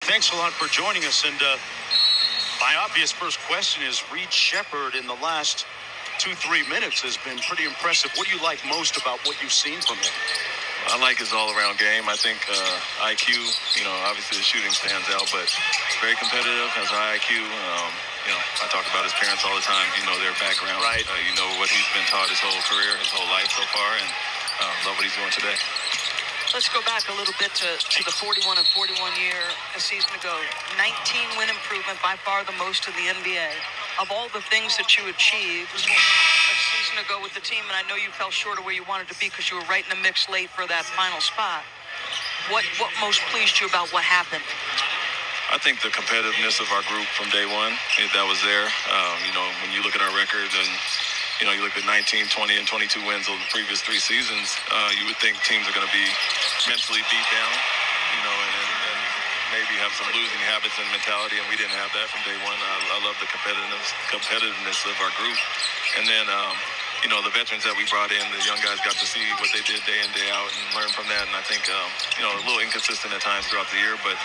thanks a lot for joining us. And my obvious first question is, Reed Sheppard in the last 2-3 minutes has been pretty impressive. What do you like most about what you've seen from him? I like his all-around game. I think IQ, obviously the shooting stands out, but very competitive, has high IQ. I talk about his parents all the time. You know their background. Right. You know what he's been taught his whole career, his whole life so far, and love what he's doing today. Let's go back a little bit to the 41 and 41 year a season ago. 19 win improvement, by far the most in the NBA. Of all the things that you achieved a season ago with the team, and I know you fell short of where you wanted to be because you were right in the mix late for that final spot. What most pleased you about what happened? I think the competitiveness of our group from day one, that was there. When you look at our record and you look at 19, 20, and 22 wins over the previous 3 seasons, you would think teams are going to be mentally beat down, and maybe have some losing habits and mentality, and we didn't have that from day one. I love the competitiveness of our group. And then, the veterans that we brought in, the young guys got to see what they did day in, day out and learn from that. And I think, a little inconsistent at times throughout the year, but,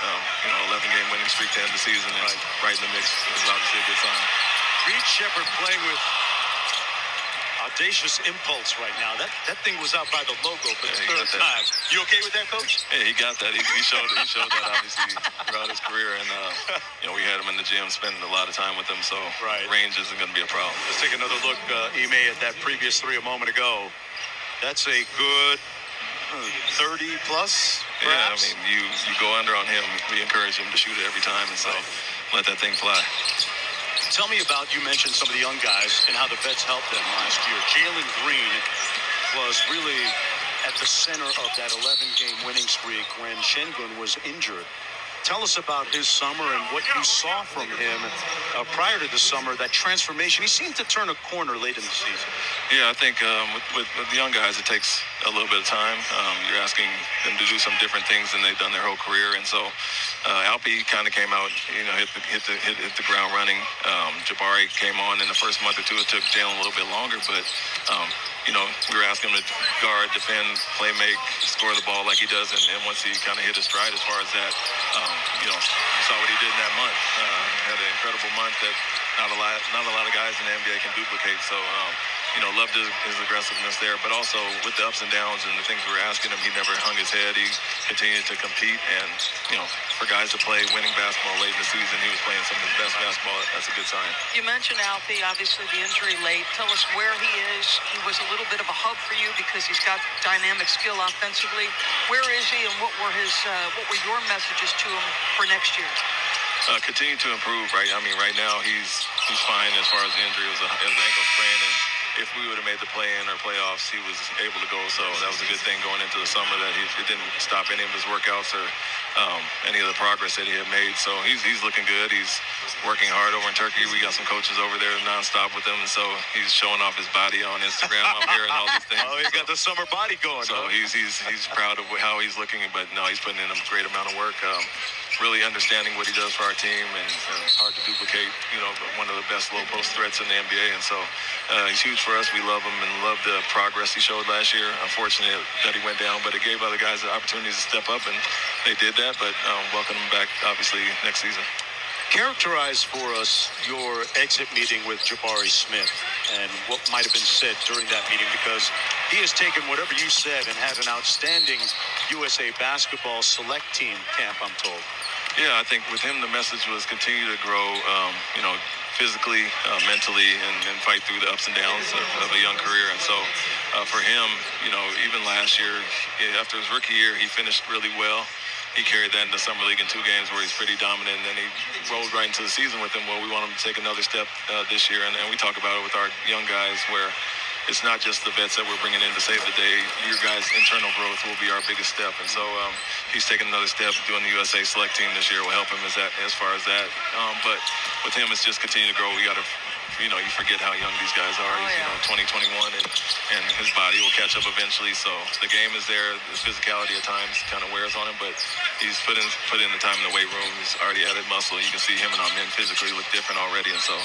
11-game winning streak to end the season and right in the mix is obviously a good sign. Reed Sheppard playing with audacious impulse right now. That thing was out by the logo for the third time. You okay with that, Coach? Yeah, he got that. He showed that obviously throughout his career, and we had him in the gym, spending a lot of time with him, so range isn't going to be a problem. Let's take another look, Ime, at that previous 3 a moment ago. That's a good 30 plus, perhaps? Yeah, you go under on him. We encourage him to shoot it every time, and so let that thing fly. Tell me about, you mentioned some of the young guys and how the vets helped them last year. Jalen Green was really at the center of that 11-game winning streak when Şengün was injured. Tell us about his summer and what you saw from him prior to the summer, that transformation. He seemed to turn a corner late in the season. Yeah, I think with the young guys, it takes a little bit of time. You're asking them to do some different things than they've done their whole career. And so Alpi kind of came out, hit the ground running. Jabari came on in the first month or two. It took Jalen a little bit longer, but we were asking him to guard, defend, play make, score the ball like he does. And once he kind of hit his stride as far as that, you saw what he did in that month. Had an incredible month that not a lot of guys in the NBA can duplicate. So, loved his aggressiveness there. But also with the ups and downs and the things we were asking him, he never hung his head. He continued to compete. And, for guys to play winning basketball late in the season, he was playing some of his best basketball. That's a good sign. You mentioned Alpi, obviously the injury late. Tell us where he is. He was a little bit of a hub for you because he's got dynamic skill offensively. Where is he, and what were your messages to him for next year? Continue to improve, right? I mean, right now he's fine as far as the injury. It was an ankle sprain, and if we would have made the play-in or playoffs, he was able to go. So that was a good thing going into the summer that it didn't stop any of his workouts or any of the progress that he had made. So he's looking good. He's working hard over in Turkey. We got some coaches over there nonstop with him, and so he's showing off his body on Instagram up here and all these things. Oh, he's got the summer body going. So he's proud of how he's looking, but no, he's putting in a great amount of work. Really understanding what he does for our team, and hard to duplicate, one of the best low post threats in the NBA. And so he's huge for us. We love him and love the progress he showed last year. Unfortunate that he went down, but it gave other guys the opportunities to step up, and they did that. But welcome him back, obviously, next season. Characterize for us your exit meeting with Jabari Smith and what might have been said during that meeting, because he has taken whatever you said and had an outstanding USA basketball select team camp, I'm told. Yeah, I think with him, the message was continue to grow, physically, mentally, and fight through the ups and downs of a young career. And so for him, even last year, after his rookie year, he finished really well. He carried that into Summer League in 2 games where he's pretty dominant, and then he rolled right into the season with him. Well, we want him to take another step this year, and we talk about it with our young guys where it's not just the vets that we're bringing in to save the day. Your guys' internal growth will be our biggest step. And so he's taking another step. Doing the USA Select team this year will help him as far as that. But with him, it's just continue to grow. We got to, you forget how young these guys are. He's 20, 21, and his body will catch up eventually. So the game is there. The physicality at times kind of wears on him, but he's put in the time in the weight room. He's already added muscle. You can see him and our men physically look different already, and so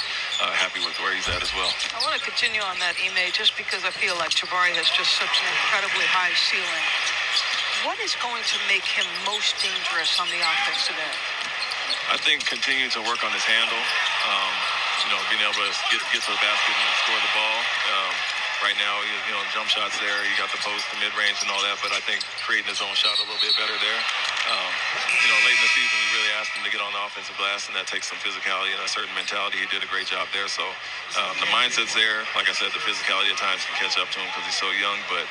happy with where he's at as well. I want to continue on that, Ime, just because I feel like Jabari has just such an incredibly high ceiling. What is going to make him most dangerous on the offensive end? I think continuing to work on his handle, being able to get to the basket and score the ball. Right now, jump shots there. You got the post, the mid-range, and all that. But I think creating his own shot a little bit better there. Late in the season, we really asked him to get on the offensive glass, and that takes some physicality and a certain mentality. He did a great job there. So the mindset's there. Like I said, the physicality at times can catch up to him because he's so young. But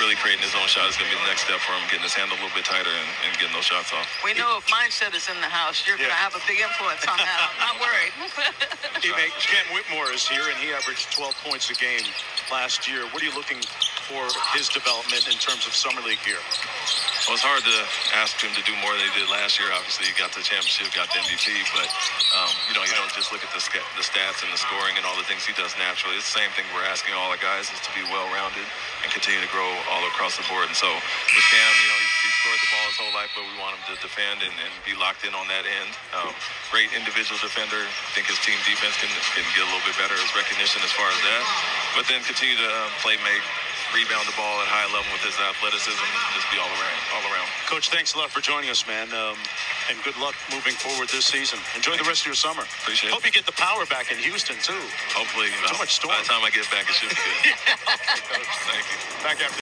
really creating his own shot is going to be the next step for him, getting his handle a little bit tighter and getting those shots off. We know if mindset is in the house, you're going to have a big influence on that. I'm not worried. Teammate Ken Whitmore is here, and he averaged 12 points a game last year. What are you looking for his development in terms of Summer League here? Well, it's hard to ask him to do more than he did last year. Obviously, he got the championship, got the MVP, but, you don't just look at the stats and the scoring and all the things he does naturally. It's the same thing we're asking all our guys is to be well-rounded and continue to grow all across the board. And so with Cam, he scored the ball his whole life, but we want him to defend and be locked in on that end. Great individual defender. I think his team defense can get a little bit better as recognition as far as that. But then continue to play make, rebound the ball at high level with his athleticism, just be all around. Coach, thanks a lot for joining us, man, and good luck moving forward this season. Enjoy the rest of your summer. Appreciate it. Hope you get the power back in Houston, too. Hopefully. So much storm. By the time I get back, it should be good. Thank you. Back after.